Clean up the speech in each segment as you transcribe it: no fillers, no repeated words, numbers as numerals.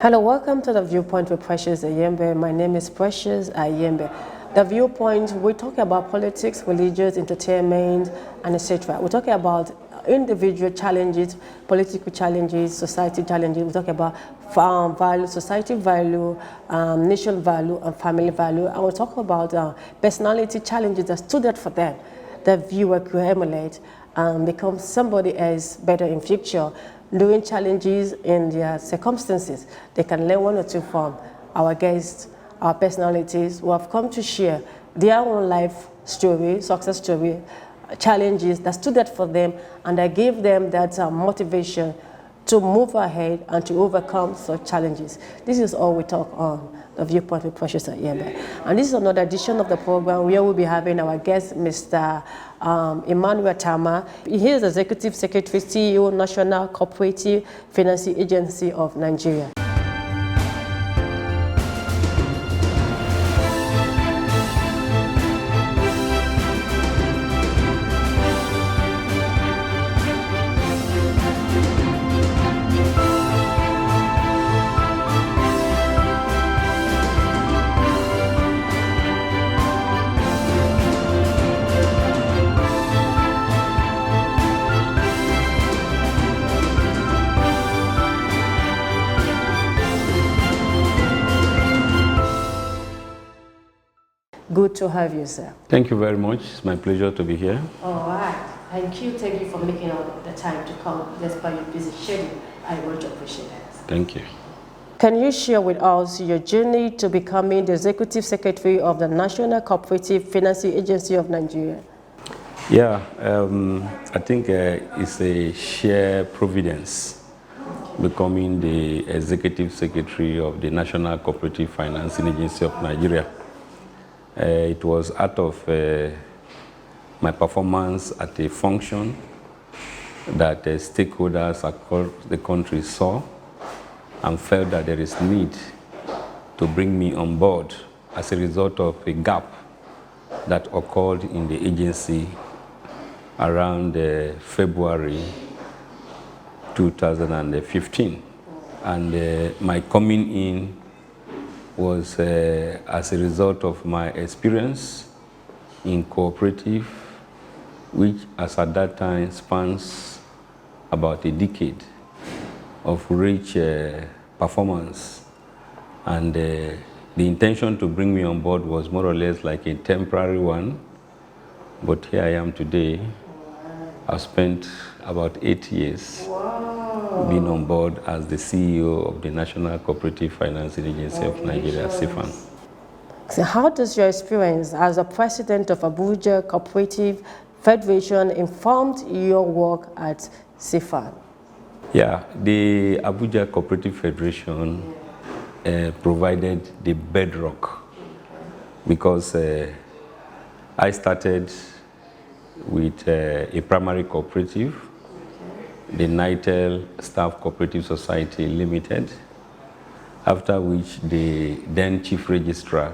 Hello, welcome to The Viewpoint with Precious Anyebe. My name is Precious Anyebe. The Viewpoint, we talk about politics, religious, entertainment, and etc. We talk about individual challenges, political challenges, society challenges. We talk about value, society value, nation value, and family value. And we talk about personality challenges that stood out for them. The viewer could emulate and become somebody else better in future. During challenges in their circumstances, they can learn one or two from our guests, our personalities who have come to share their own life story, success story, challenges that stood out for them, and that gave them that motivation to move ahead and to overcome such challenges. This is all we talk on The Viewpoint with Precious Anyebe. And this is another edition of the program where we'll be having our guest, Mr. Emmanuel Atama. He is Executive Secretary, CEO, National Cooperative Finance Agency of Nigeria. Good to have you, sir. Thank you very much. It's my pleasure to be here. All right. Thank you for making out the time to come despite your busy schedule. I want to appreciate that. Thank you. Can you share with us your journey to becoming the Executive Secretary of the National Cooperative Finance Agency of Nigeria? Yeah, I think it's a shared providence becoming the Executive Secretary of the National Cooperative Finance Agency of Nigeria. It was out of my performance at a function that stakeholders across the country saw and felt that there is need to bring me on board as a result of a gap that occurred in the agency around February 2015. And my coming in was as a result of my experience in cooperative, which as at that time spans about a decade of rich performance. And the intention to bring me on board was more or less like a temporary one, but here I am today. I've spent about 8 years being on board as the CEO of the National Cooperative Finance Agency of Nigeria, CFAN. So how does your experience as the president of Abuja Cooperative Federation informed your work at CFAN? Yeah, the Abuja Cooperative Federation provided the bedrock because I started with a primary cooperative, the Nitel Staff Cooperative Society Limited, after which the then Chief Registrar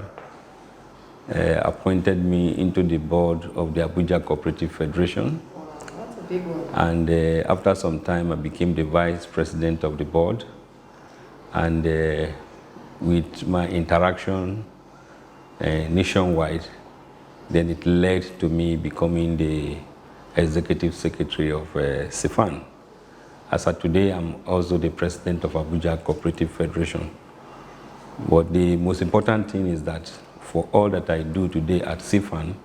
appointed me into the board of the Abuja Cooperative Federation. That's a big one. And after some time, I became the Vice President of the board. And with my interaction nationwide, then it led to me becoming the Executive Secretary of CFAN. As of today, I'm also the President of Abuja Cooperative Federation. But the most important thing is that for all that I do today at CFAN,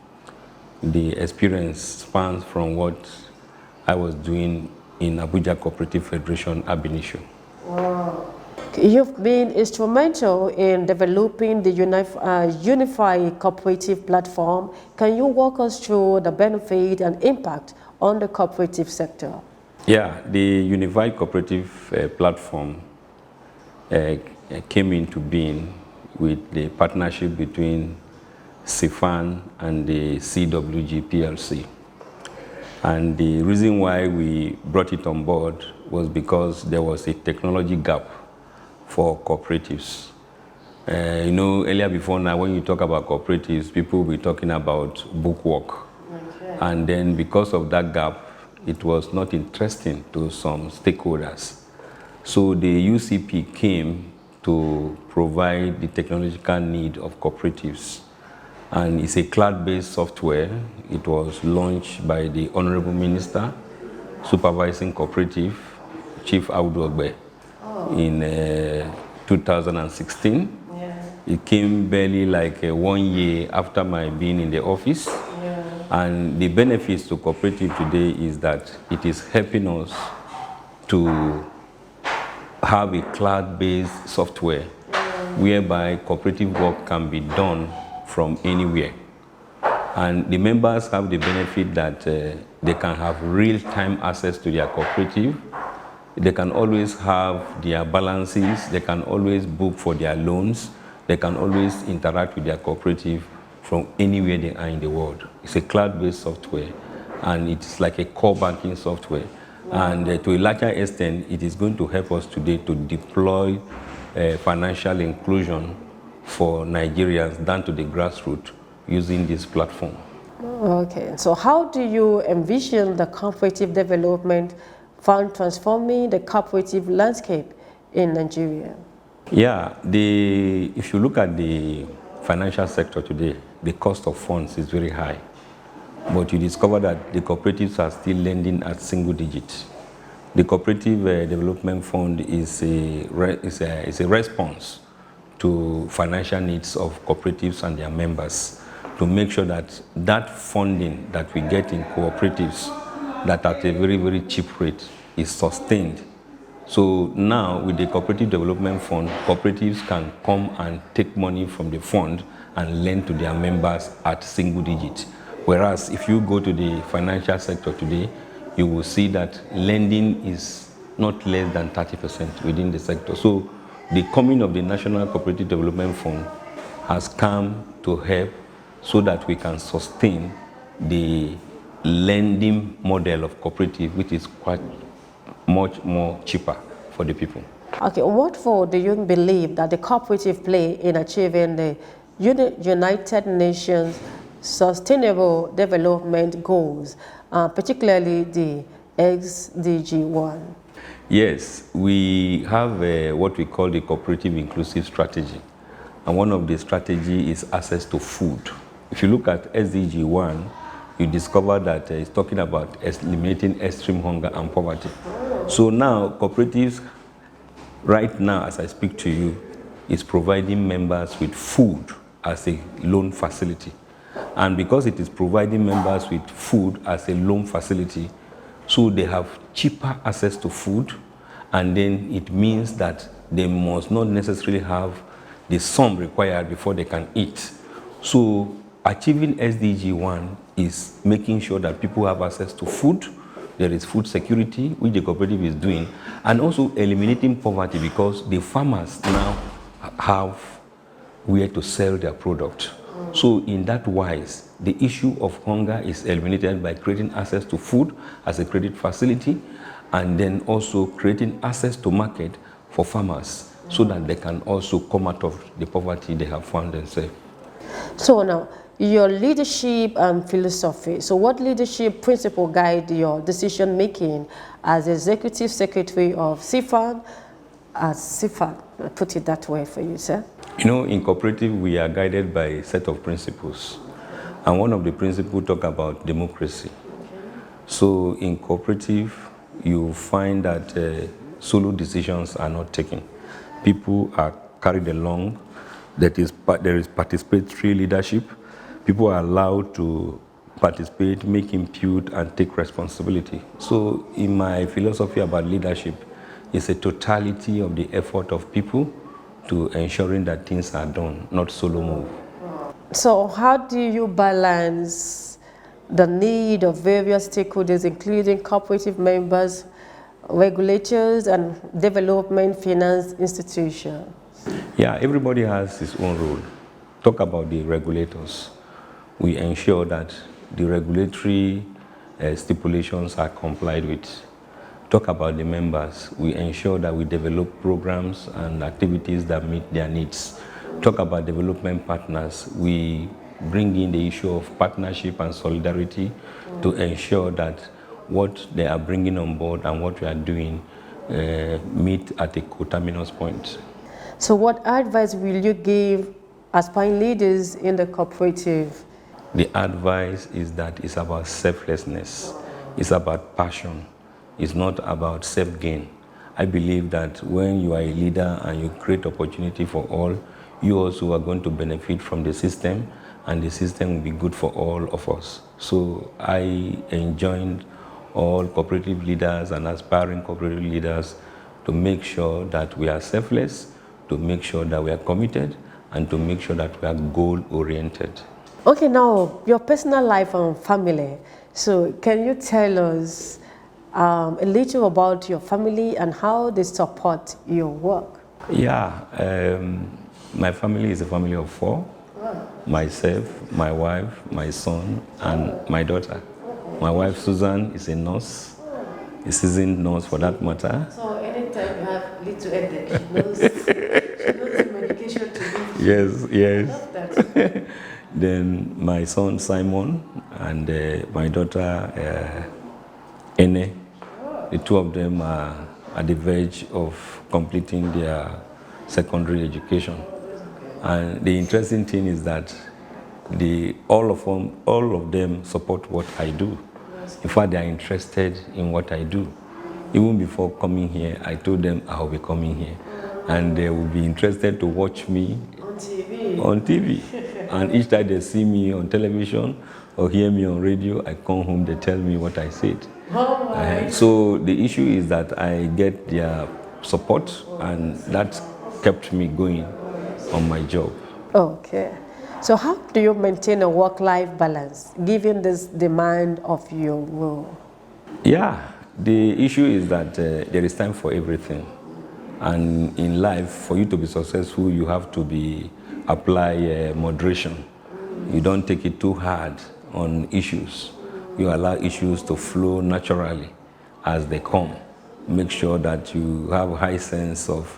the experience spans from what I was doing in Abuja Cooperative Federation ab initio. Wow. You've been instrumental in developing the unified cooperative platform. Can you walk us through the benefit and impact on the cooperative sector? Yeah, the unified cooperative platform came into being with the partnership between CFAN and the CWG PLC. And the reason why we brought it on board was because there was a technology gap for cooperatives. You know, earlier before now, when you talk about cooperatives, people will be talking about bookwork. Okay. And then because of that gap, it was not interesting to some stakeholders. So the UCP came to provide the technological need of cooperatives. And it's a cloud-based software. It was launched by the Honorable Minister Supervising Cooperative, Chief Audogbe, in 2016. It came barely like 1 year after my being in the office. And the benefits to cooperative today is that it is helping us to have a cloud-based software whereby cooperative work can be done from anywhere. And the members have the benefit that they can have real-time access to their cooperative. They can always have their balances. They can always book for their loans. They can always interact with their cooperative from anywhere they are in the world. It's a cloud-based software, and it's like a core banking software. And to a larger extent, it is going to help us today to deploy financial inclusion for Nigerians down to the grassroots using this platform. Okay, so how do you envision the cooperative development fund transforming the cooperative landscape in Nigeria? Yeah, if you look at the financial sector today, the cost of funds is very high. But you discover that the cooperatives are still lending at single digits. The Cooperative Development Fund is a response to financial needs of cooperatives and their members to make sure that that funding that we get in cooperatives that at a very, very cheap rate is sustained. So now with the Cooperative Development Fund, cooperatives can come and take money from the fund and lend to their members at single digits. Whereas if you go to the financial sector today, you will see that lending is not less than 30% within the sector. So the coming of the National Cooperative Development Fund has come to help so that we can sustain the lending model of cooperative, which is quite much more cheaper for the people. Okay, what role do you believe that the cooperative play in achieving the United Nations Sustainable Development Goals, particularly the SDG 1? Yes, we have what we call the Cooperative Inclusive Strategy. And one of the strategy is access to food. If you look at SDG 1, you discover that it's talking about eliminating extreme hunger and poverty. So now, cooperatives, right now as I speak to you, is providing members with food as a loan facility. And because it is providing members with food as a loan facility, so they have cheaper access to food, and then it means that they must not necessarily have the sum required before they can eat. So achieving SDG 1 is making sure that people have access to food. There is food security, which the cooperative is doing, and also eliminating poverty because the farmers now have where to sell their product. So in that wise, the issue of hunger is eliminated by creating access to food as a credit facility, and then also creating access to market for farmers so that they can also come out of the poverty they have found themselves. So now, your leadership and philosophy. So what leadership principle guide your decision making as Executive Secretary of CFAN, I put it that way for you, sir? You know, in cooperative, we are guided by a set of principles. And one of the principles talk about democracy. So in cooperative, you find that solo decisions are not taken. People are carried along. There is participatory leadership. People are allowed to participate, make input, and take responsibility. So in my philosophy about leadership, it's a totality of the effort of people to ensuring that things are done, not solo move. So how do you balance the need of various stakeholders, including cooperative members, regulators, and development finance institutions? Yeah, everybody has his own role. Talk about the regulators. We ensure that the regulatory stipulations are complied with. Talk about the members. We ensure that we develop programs and activities that meet their needs. Talk about development partners. We bring in the issue of partnership and solidarity to ensure that what they are bringing on board and what we are doing meet at a coterminous point. So what advice will you give aspiring leaders in the cooperative? The advice is that it's about selflessness, it's about passion, it's not about self-gain. I believe that when you are a leader and you create opportunity for all, you also are going to benefit from the system, and the system will be good for all of us. So I enjoined all cooperative leaders and aspiring cooperative leaders to make sure that we are selfless, to make sure that we are committed, and to make sure that we are goal-oriented. Okay, now your personal life and family. So can you tell us a little about your family and how they support your work? Yeah, my family is a family of 4. Myself, my wife, my son, and my daughter. My wife Susan is a nurse, a seasoned nurse for that matter. So anytime you have little headache, she knows the medication to give. Yes, yes. I love that. Then my son Simon and my daughter Ene. The two of them are at the verge of completing their secondary education. And the interesting thing is that all of them support what I do. In fact, they are interested in what I do. Even before coming here, I told them I will be coming here. And they will be interested to watch me on TV. And each time they see me on television or hear me on radio, I come home, they tell me what I said. So the issue is that I get their support, and that kept me going on my job. Okay. So how do you maintain a work-life balance given this demand of your role? Yeah, the issue is that there is time for everything. And in life, for you to be successful, you have to apply moderation. You don't take it too hard on issues. You allow issues to flow naturally as they come. Make sure that you have a high sense of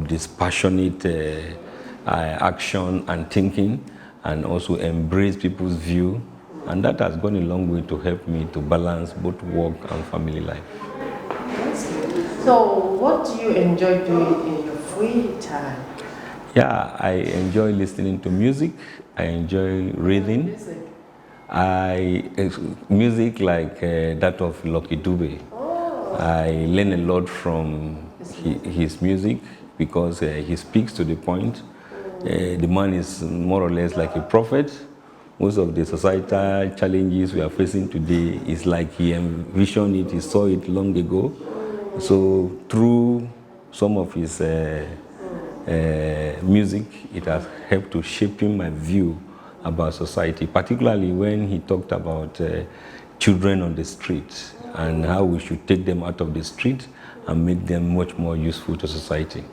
dispassionate action and thinking, and also embrace people's view. And that has gone a long way to help me to balance both work and family life. So what do you enjoy doing in your free time? Yeah, I enjoy listening to music. I enjoy reading. Music like that of Lucky Dube. I learn a lot from his music because he speaks to the point. The man is more or less like a prophet. Most of the societal challenges we are facing today is like he envisioned it, he saw it long ago. So through some of his music, it has helped to shaping my view about society, particularly when he talked about children on the street and how we should take them out of the street and make them much more useful to society.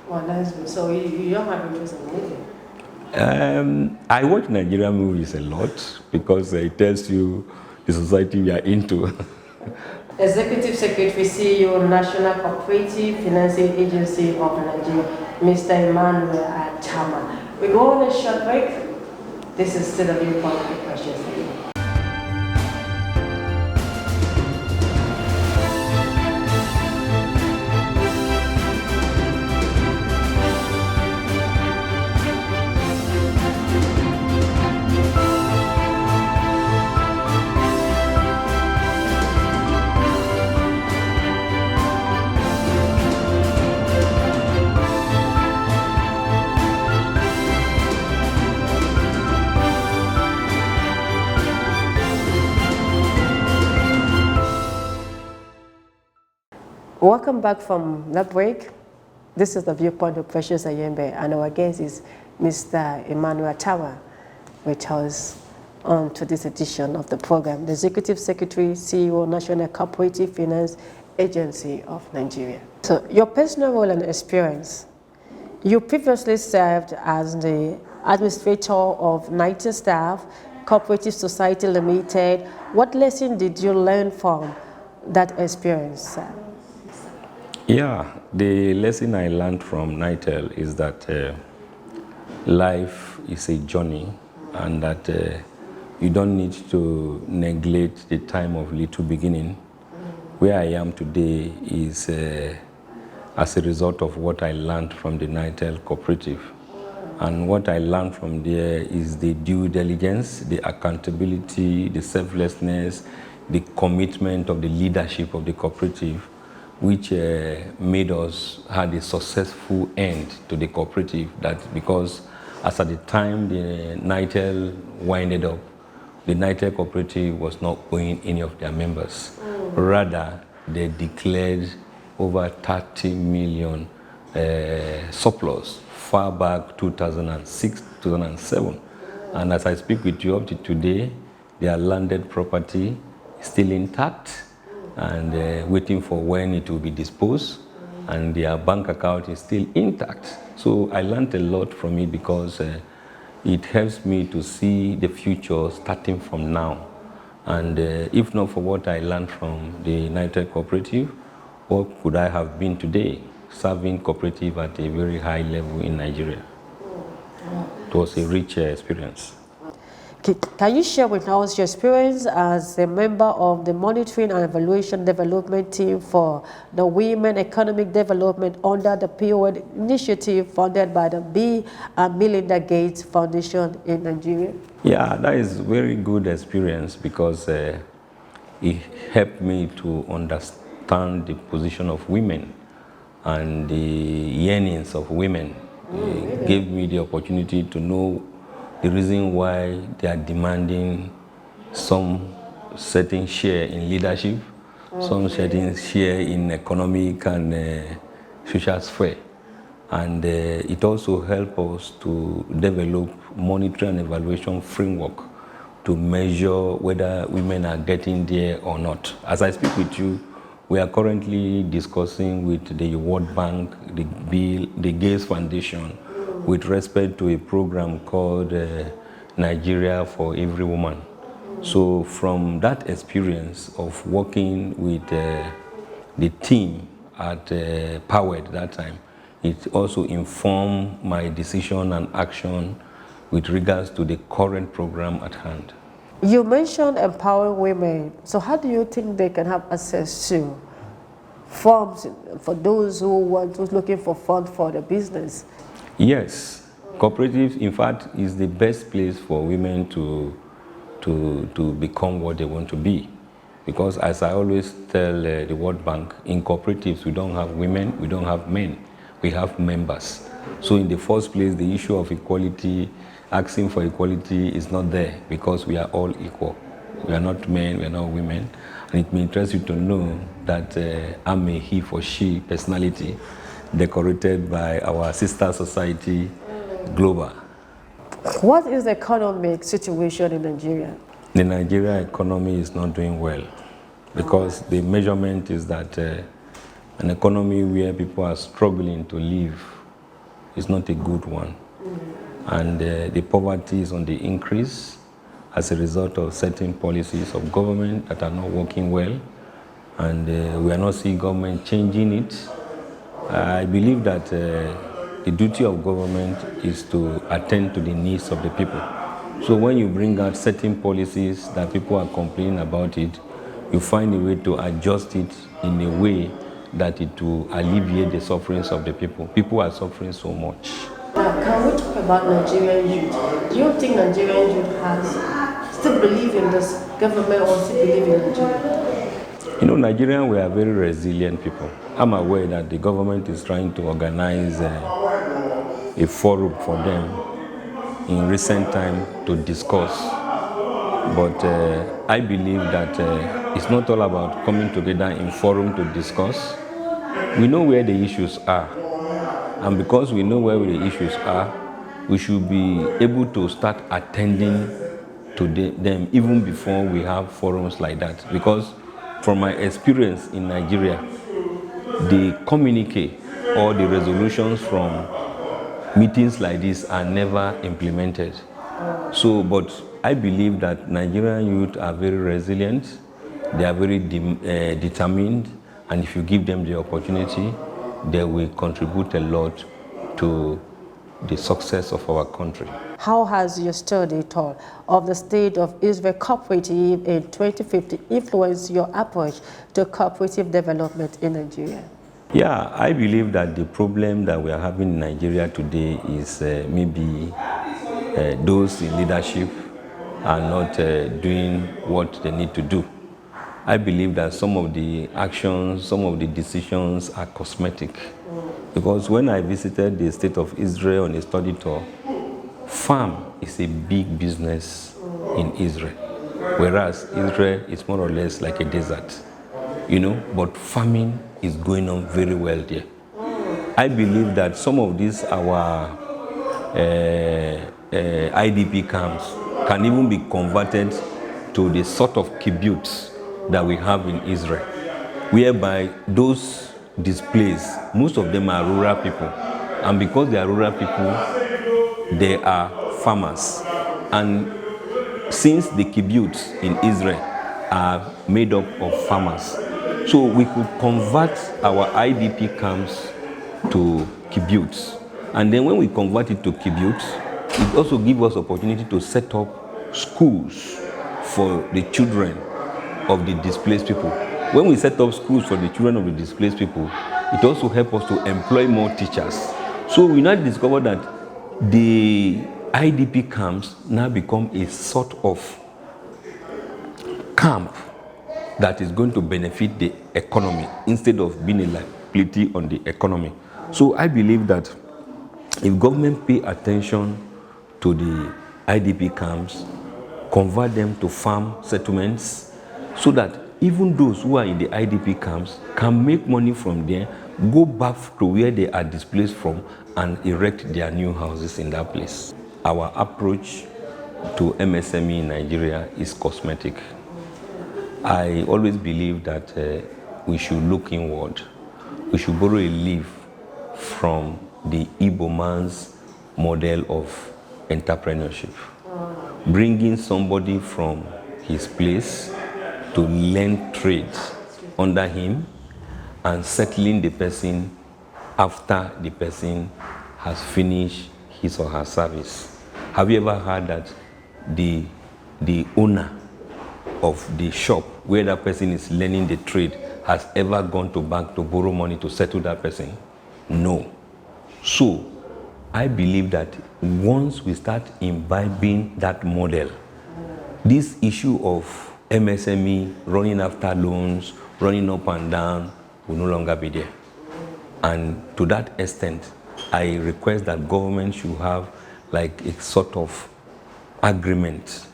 Well, that's good. So you don't have interest in movie? I watch Nigerian movies a lot because it tells you the society we are into. Executive Secretary, CEO, National Cooperative Financing Agency of Nigeria, Mr. Emmanuel Atama. We go on a short break. This is still a viewpoint with Precious. Welcome back from that break. This is the viewpoint of Precious Anyebe, and our guest is Mr. Emmanuel Atama, with us on to this edition of the program, the Executive Secretary, CEO, National Cooperative Finance Agency of Nigeria. So your personal role and experience. You previously served as the administrator of Niger Staff Cooperative Society Limited. What lesson did you learn from that experience? Yeah, the lesson I learned from NITEL is that life is a journey, and that you don't need to neglect the time of little beginning. Where I am today is as a result of what I learned from the NITEL cooperative. And what I learned from there is the due diligence, the accountability, the selflessness, the commitment of the leadership of the cooperative, which made us had a successful end to the cooperative. That because as at the time the NITEL winded up, the NITEL cooperative was not owing any of their members. Rather, they declared over 30 million surplus far back 2006, 2007. And as I speak with you up to today, their landed property is still intact and waiting for when it will be disposed, and their bank account is still intact. So I learned a lot from it because it helps me to see the future starting from now. And if not for what I learned from the United Cooperative, what could I have been today, serving cooperative at a very high level in Nigeria? It was a rich experience. Can you share with us your experience as a member of the Monitoring and Evaluation Development Team for the Women Economic Development under the POED initiative funded by the Bill and Melinda Gates Foundation in Nigeria? Yeah, that is a very good experience because it helped me to understand the position of women and the yearnings of women. It gave me the opportunity to know the reason why they are demanding some certain share in leadership, some certain share in economic and social sphere. And it also helps us to develop monitoring and evaluation framework to measure whether women are getting there or not. As I speak with you, we are currently discussing with the World Bank, the Gates Foundation, with respect to a program called Nigeria for Every Woman. So from that experience of working with the team at POED that time, it also informed my decision and action with regards to the current program at hand. You mentioned empowering women. So how do you think they can have access to funds for those who's looking for funds for their business? Yes, cooperatives, in fact, is the best place for women to become what they want to be. Because as I always tell the World Bank, in cooperatives, we don't have women, we don't have men, we have members. So in the first place, the issue of equality, asking for equality is not there because we are all equal. We are not men, we are not women. And it may interest you to know that I'm a he for she personality decorated by our sister society, Global. What is the economic situation in Nigeria? The Nigerian economy is not doing well because the measurement is that an economy where people are struggling to live is not a good one. And the poverty is on the increase as a result of certain policies of government that are not working well. And we are not seeing government changing it. I believe that the duty of government is to attend to the needs of the people. So when you bring out certain policies that people are complaining about it, you find a way to adjust it in a way that it will alleviate the sufferings of the people. People are suffering so much. Now, can we talk about Nigerian youth? Do you think Nigerian youth still believe in this government or still believe in Nigeria? You know, Nigerians, we are very resilient people. I'm aware that the government is trying to organize a forum for them in recent time to discuss. But I believe that it's not all about coming together in forum to discuss. We know where the issues are. And because we know where the issues are, we should be able to start attending to them even before we have forums like that. Because from my experience in Nigeria, the communique or the resolutions from meetings like this are never implemented. So, but I believe that Nigerian youth are very resilient, they are very determined, and if you give them the opportunity, they will contribute a lot to the success of our country. How has your study tour of the state of Israel cooperative in 2050 influenced your approach to cooperative development in Nigeria? Yeah, I believe that the problem that we are having in Nigeria today is maybe those in leadership are not doing what they need to do. I believe that some of the actions, some of the decisions are cosmetic. Because when I visited the state of Israel on a study tour, farm is a big business in Israel, whereas Israel is more or less like a desert, but farming is going on very well there. I believe that some of these our IDP camps can even be converted to the sort of kibbutz that we have in Israel, whereby those displaced, most of them are rural people. And because they are rural people, they are farmers. And since the kibbutz in Israel are made up of farmers, so we could convert our IDP camps to kibbutz. And then when we convert it to kibbutz, it also gives us opportunity to set up schools for the children of the displaced people. When we set up schools for the children of the displaced people, it also helps us to employ more teachers. So we now discover that the IDP camps now become a sort of camp that is going to benefit the economy instead of being a liability on the economy. So I believe that if government pay attention to the IDP camps, convert them to farm settlements, so that even those who are in the IDP camps can make money from there, go back to where they are displaced from, and erect their new houses in that place. Our approach to MSME in Nigeria is cosmetic. I always believe that we should look inward. We should borrow a leaf from the Igbo man's model of entrepreneurship. Bringing somebody from his place to learn trades under him and settling the person after the person has finished his or her service. Have you ever heard that the owner of the shop where that person is learning the trade has ever gone to bank to borrow money to settle that person? No. So I believe that once we start imbibing that model, this issue of MSME running after loans, running up and down will no longer be there. And to that extent, I request that government should have like a sort of agreement,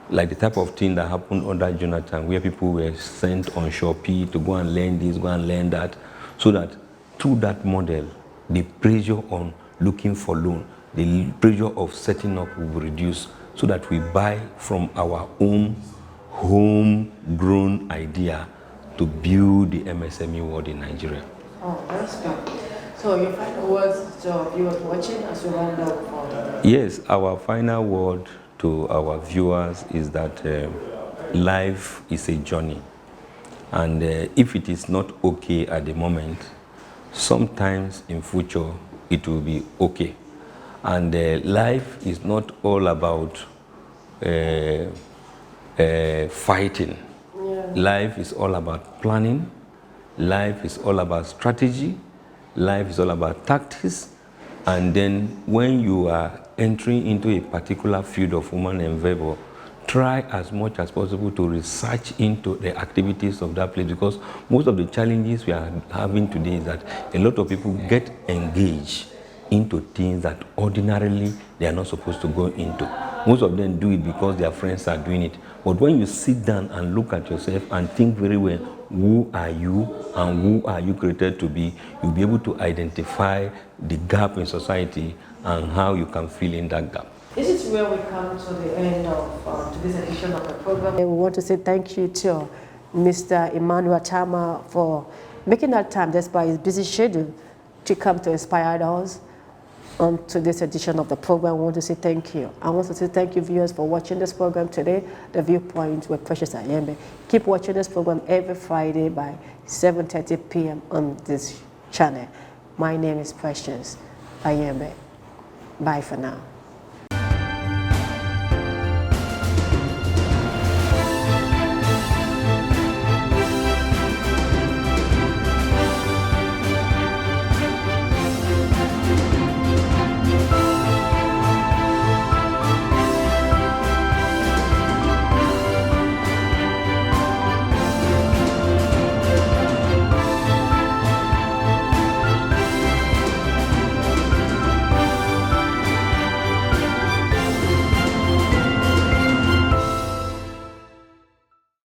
like the type of thing that happened under Jonathan, where people were sent on Shopee to go and learn this, go and learn that, so that through that model, the pressure on looking for loan, the pressure of setting up will reduce, so that we buy from our own homegrown idea to build the MSME world in Nigeria. Oh, that's good. So your final words to viewers watching as we round up for today? Yes, our final word to our viewers is that life is a journey. And if it is not okay at the moment, sometimes in future it will be okay. And life is not all about fighting. Yeah. Life is all about planning. Life is all about strategy. Life is all about tactics. And then when you are entering into a particular field of human endeavor, try as much as possible to research into the activities of that place, because most of the challenges we are having today is that a lot of people get engaged into things that ordinarily they are not supposed to go into. Most of them do it because their friends are doing it. But when you sit down and look at yourself and think very well, who are you and who are you created to be, you'll be able to identify the gap in society and how you can fill in that gap. This is where we come to the end of today's edition of the program. We want to say thank you to Mr. Emmanuel Atama for making that time, despite his busy schedule, to come to inspire us on to this edition of the program. We want to say thank you. I want to say thank you, viewers, for watching this program today, The Viewpoint with Precious Anyebe. Keep watching this program every Friday by 7:30 p.m. on this channel. My name is Precious Anyebe. Bye for now.